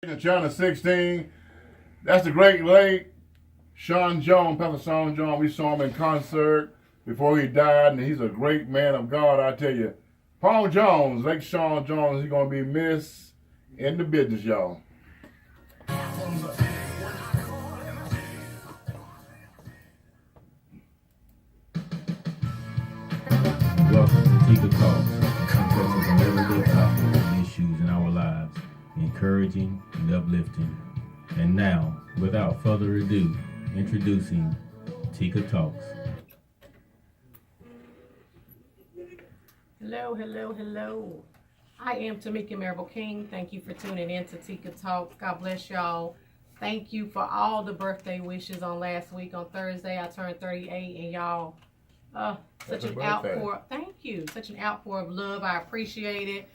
In China 16, that's the great late Sean Jones, Pastor Sean Jones. We saw him in concert before he died, and he's a great man of God, I tell you. Paul Jones, Lake Sean Jones, he's going to be missed in the business, y'all. Welcome to Tika Talks, discussions on everyday topics and issues in our lives, encouraging and uplifting. And now, without further ado, introducing Tika Talks. Hello, hello, hello. I am Tamika Marable King. Thank you for tuning in to Tika Talks. God bless y'all. Thank you for all the birthday wishes on last week. On Thursday, I turned 38, and y'all, such an outpour. Thank you. Such an outpour of love. I appreciate it.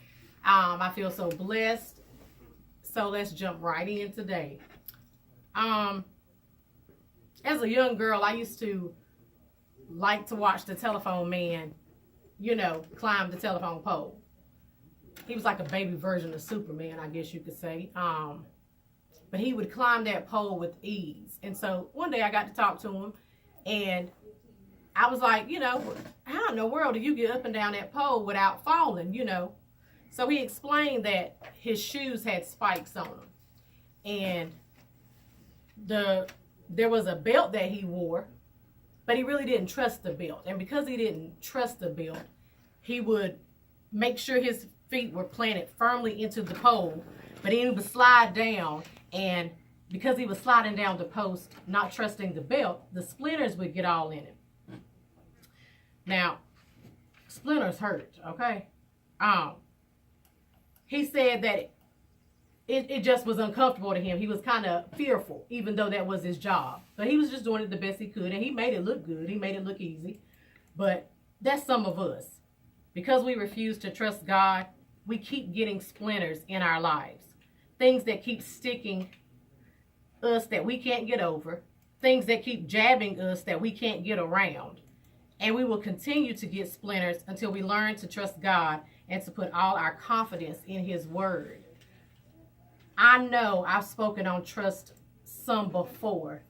I feel so blessed. So let's jump right in today. As a young girl, I used to like to watch the telephone man, climb the telephone pole. He was like a baby version of Superman, I guess you could say. But he would climb that pole with ease. And so one day I got to talk to him, and I was like, how in the world do you get up and down that pole without falling, So he explained that his shoes had spikes on them. And there was a belt that he wore, but he really didn't trust the belt. And because he didn't trust the belt, he would make sure his feet were planted firmly into the pole, but then he would slide down, and because he was sliding down the post, not trusting the belt, the splinters would get all in him. Now, splinters hurt, okay? He said that it just was uncomfortable to him. He was kind of fearful, even though that was his job. But he was just doing it the best he could, and he made it look good. He made it look easy. But that's some of us. Because we refuse to trust God, we keep getting splinters in our lives. Things that keep sticking us that we can't get over. Things that keep jabbing us that we can't get around. And we will continue to get splinters until we learn to trust God and to put all our confidence in His Word. I know I've spoken on trust some before,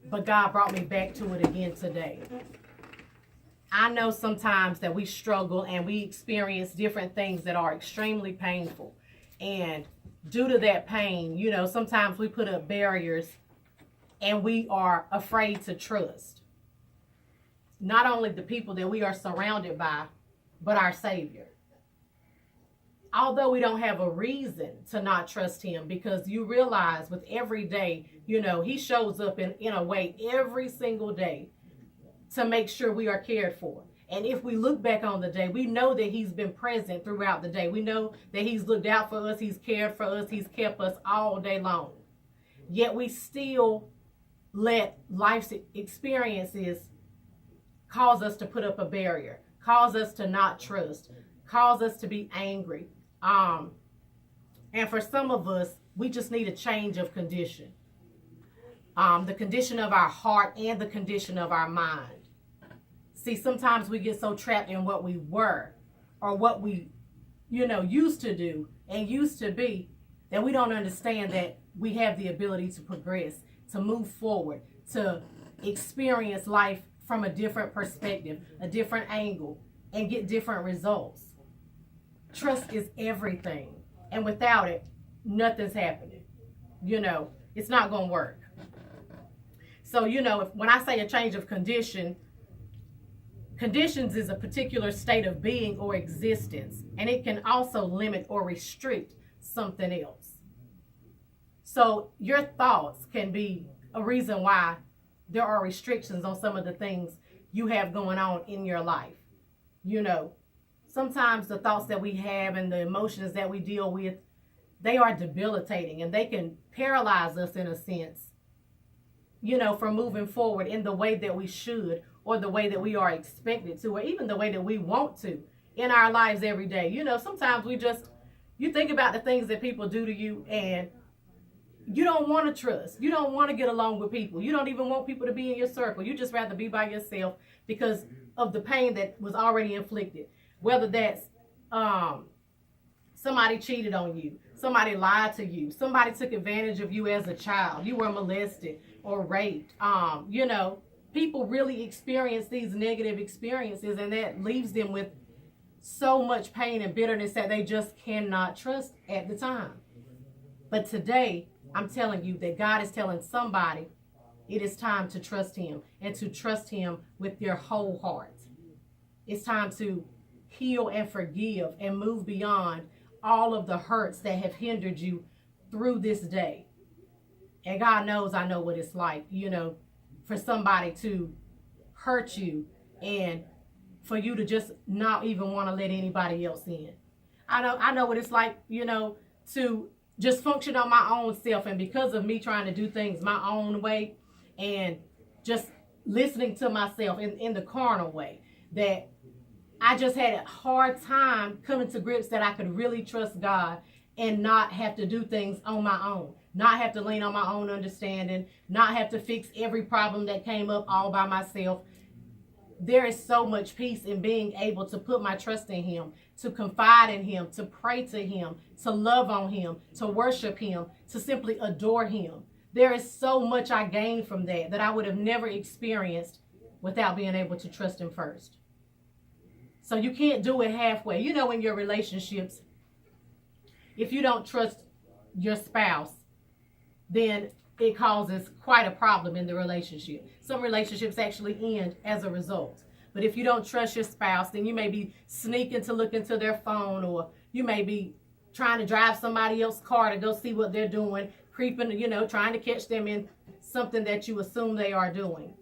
but God brought me back to it again today. I know sometimes that we struggle and we experience different things that are extremely painful. And due to that pain, sometimes we put up barriers and we are afraid to trust. Not only the people that we are surrounded by, but our Savior. Although we don't have a reason to not trust Him, because you realize with every day, He shows up in a way every single day to make sure we are cared for. And if we look back on the day, we know that He's been present throughout the day. We know that He's looked out for us, He's cared for us, He's kept us all day long. Yet we still let life's experiences cause us to put up a barrier, cause us to not trust, cause us to be angry. And for some of us, we just need a change of condition. The condition of our heart and the condition of our mind. See, sometimes we get so trapped in what we were or what we, used to do and used to be, that we don't understand that we have the ability to progress, to move forward, to experience life from a different perspective, a different angle, and get different results. Trust is everything. And without it, nothing's happening. It's not going to work. So, when I say a change of conditions is a particular state of being or existence, and it can also limit or restrict something else. So your thoughts can be a reason why there are restrictions on some of the things you have going on in your life. Sometimes the thoughts that we have and the emotions that we deal with, they are debilitating, and they can paralyze us in a sense, from moving forward in the way that we should, or the way that we are expected to, or even the way that we want to in our lives every day. Sometimes you think about the things that people do to you, and you don't want to trust. You don't want to get along with people. You don't even want people to be in your circle. You just rather be by yourself because of the pain that was already inflicted. Whether that's somebody cheated on you, somebody lied to you, somebody took advantage of you as a child, you were molested or raped. People really experience these negative experiences, and that leaves them with so much pain and bitterness that they just cannot trust at the time. But today, I'm telling you that God is telling somebody it is time to trust him, and to trust him with your whole heart. It's time to heal and forgive and move beyond all of the hurts that have hindered you through this day. And God knows I know what it's like, for somebody to hurt you and for you to just not even want to let anybody else in. I know what it's like, to just function on my own self, and because of me trying to do things my own way and just listening to myself in the carnal way, that I just had a hard time coming to grips that I could really trust God and not have to do things on my own, not have to lean on my own understanding, not have to fix every problem that came up all by myself. There is so much peace in being able to put my trust in him, to confide in him, to pray to him, to love on him, to worship him, to simply adore him. There is so much I gained from that I would have never experienced without being able to trust him first. So you can't do it halfway. In your relationships, if you don't trust your spouse, then it causes quite a problem in the relationship. Some relationships actually end as a result. But if you don't trust your spouse, then you may be sneaking to look into their phone, or you may be trying to drive somebody else's car to go see what they're doing, creeping, trying to catch them in something that you assume they are doing.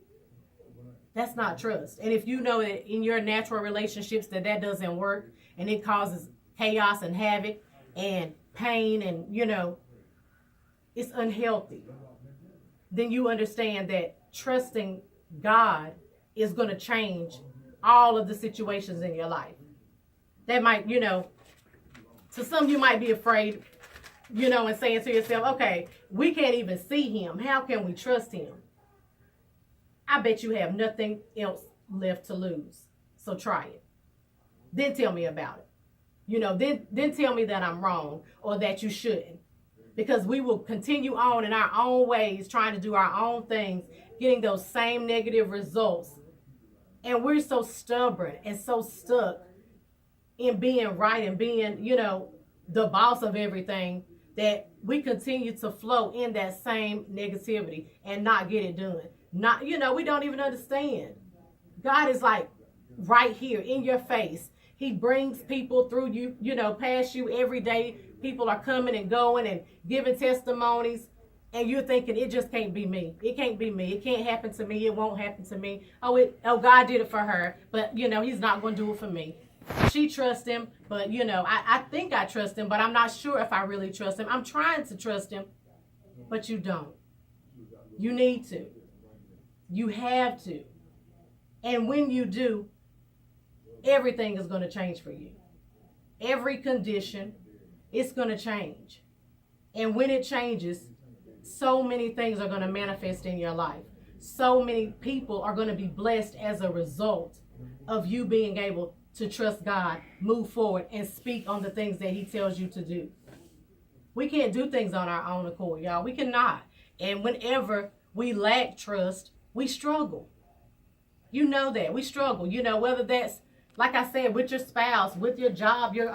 That's not trust. And if you know that in your natural relationships that doesn't work, and it causes chaos and havoc and pain, and it's unhealthy, then you understand that trusting God is going to change all of the situations in your life. That might, to some you might be afraid, and saying to yourself, okay, we can't even see him. How can we trust him? I bet you have nothing else left to lose. So try it. Then tell me about it. Then tell me that I'm wrong, or that you shouldn't. Because we will continue on in our own ways, trying to do our own things, getting those same negative results. And we're so stubborn and so stuck in being right and being, the boss of everything, that we continue to flow in that same negativity and not get it done. We don't even understand. God is like right here in your face. He brings people through you, past you every day. People are coming and going and giving testimonies, and you're thinking, it just can't be me. It can't be me. It can't happen to me. It won't happen to me. Oh, God did it for her, but he's not going to do it for me. She trusts him, but I think I trust him, but I'm not sure if I really trust him. I'm trying to trust him, but you don't. You need to. You have to. And when you do, everything is going to change for you. Every condition, it's going to change. And when it changes, so many things are going to manifest in your life. So many people are going to be blessed as a result of you being able to trust God, move forward, and speak on the things that he tells you to do. We can't do things on our own accord, y'all. We cannot. And whenever we lack trust, we struggle. You know that. We struggle. Whether that's, like I said, with your spouse, with your job, your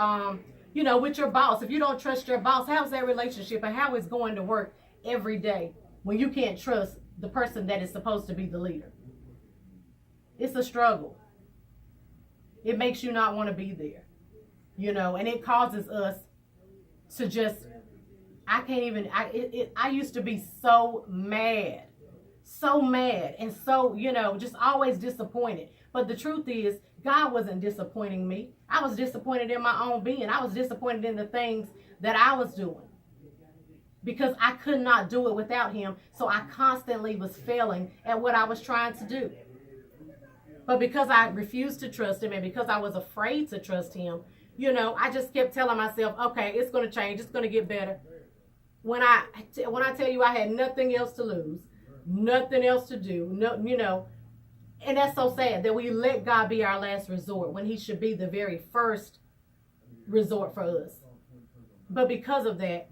with your boss. If you don't trust your boss, how's that relationship and how it's going to work every day when you can't trust the person that is supposed to be the leader? It's a struggle. It makes you not want to be there, and it causes us to just, I used to be so mad and so, just always disappointed. But the truth is, God wasn't disappointing me. I was disappointed in my own being. I was disappointed in the things that I was doing, because I could not do it without him. So I constantly was failing at what I was trying to do. But because I refused to trust him, and because I was afraid to trust him, I just kept telling myself, okay, it's going to change. It's going to get better. When I tell you I had nothing else to lose, nothing else to do, and that's so sad that we let God be our last resort when he should be the very first resort for us. But because of that,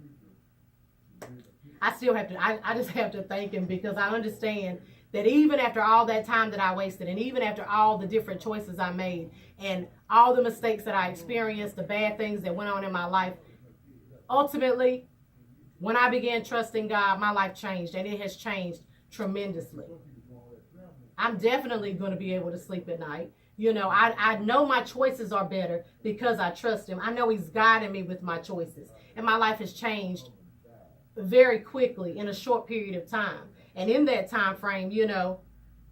I still have to, I just have to thank him, because I understand that even after all that time that I wasted, and even after all the different choices I made, and all the mistakes that I experienced, the bad things that went on in my life, ultimately, when I began trusting God, my life changed, and it has changed tremendously. I'm definitely going to be able to sleep at night. You know, I know my choices are better because I trust him. I know he's guiding me with my choices, and my life has changed very quickly in a short period of time. And in that time frame, you know,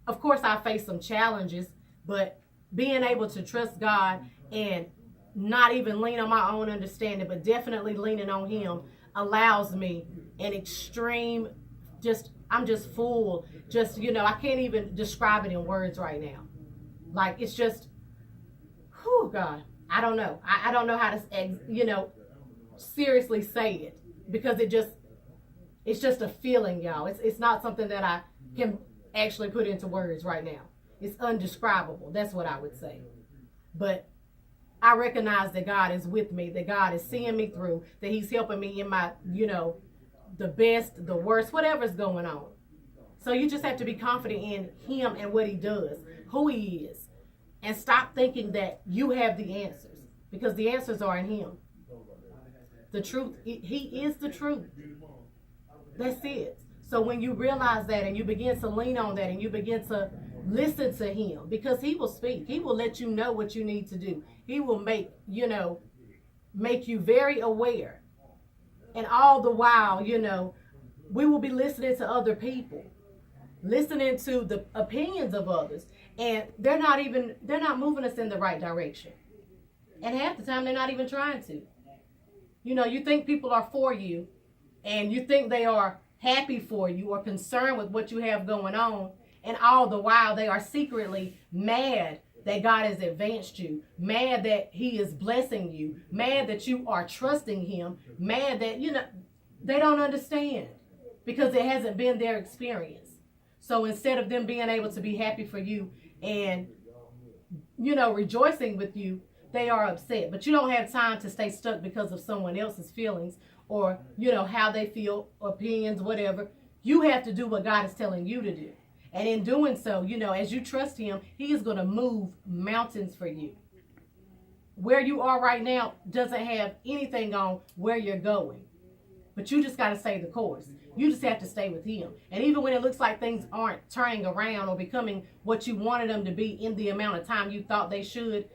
of course I faced some challenges, but being able to trust God and not even lean on my own understanding, but definitely leaning on him, allows me an extreme, I'm just full, you know, I can't even describe it in words right now. Like, it's just, whew, God, I don't know. I don't know how to, you know, seriously say it, because it's just a feeling, y'all. It's not something that I can actually put into words right now. It's undescribable. That's what I would say. But I recognize that God is with me, that God is seeing me through, that he's helping me in my, you know, the best, the worst, whatever's going on. So you just have to be confident in him and what he does, who he is, and stop thinking that you have the answers, because the answers are in him. The truth, he is the truth. That's it. So when you realize that, and you begin to lean on that, and you begin to listen to him, because he will speak. He will let you know what you need to do. He will make you very aware. And all the while, you know, we will be listening to other people, listening to the opinions of others, and they're not moving us in the right direction. And half the time, they're not even trying to. You know, you think people are for you, and you think they are happy for you or concerned with what you have going on, and all the while they are secretly mad that God has advanced you, mad that he is blessing you, mad that you are trusting him, mad that, you know, they don't understand, because it hasn't been their experience. So instead of them being able to be happy for you and, you know, rejoicing with you, they are upset. But you don't have time to stay stuck because of someone else's feelings, or, you know, how they feel, opinions, whatever. You have to do what God is telling you to do. And in doing so, you know, as you trust him, he is going to move mountains for you. Where you are right now doesn't have anything on where you're going. But you just got to stay the course. You just have to stay with him. And even when it looks like things aren't turning around or becoming what you wanted them to be in the amount of time you thought they should,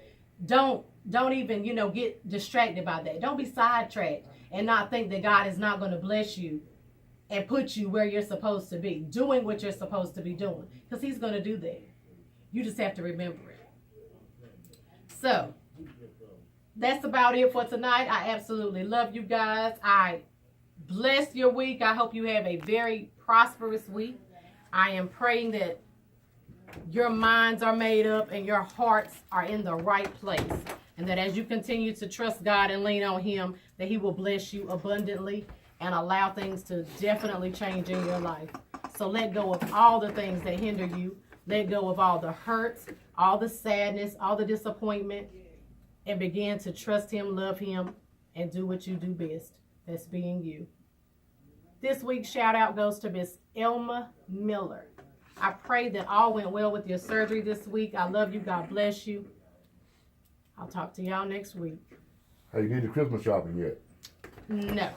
don't even, you know, get distracted by that. Don't be sidetracked and not think that God is not going to bless you and put you where you're supposed to be, doing what you're supposed to be doing, because he's going to do that. You just have to remember it. So that's about it for tonight. I absolutely love you guys. I bless your week. I hope you have a very prosperous week. I am praying that your minds are made up and your hearts are in the right place, and that as you continue to trust God and lean on him, that he will bless you abundantly and allow things to definitely change in your life. So let go of all the things that hinder you. Let go of all the hurts, all the sadness, all the disappointment, and begin to trust him, love him, and do what you do best. That's being you. This week's shout out goes to Miss Elma Miller. I pray that all went well with your surgery this week. I love you. God bless you. I'll talk to y'all next week. Hey, you need the Christmas shopping yet? No.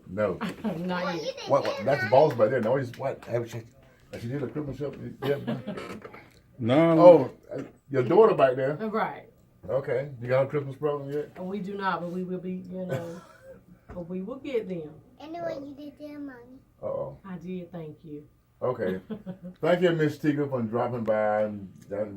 No. Not yet. What? That's the boss by there. No, he's what? Have she did the Christmas shopping yet? No. Oh, your daughter back there. Right. Okay. You got a Christmas program yet? We do not, but we will be, you know, but we will get them. Anyway, you did their money. Uh-oh. I did, thank you. Okay. Thank you, Miss Tika, for dropping by and that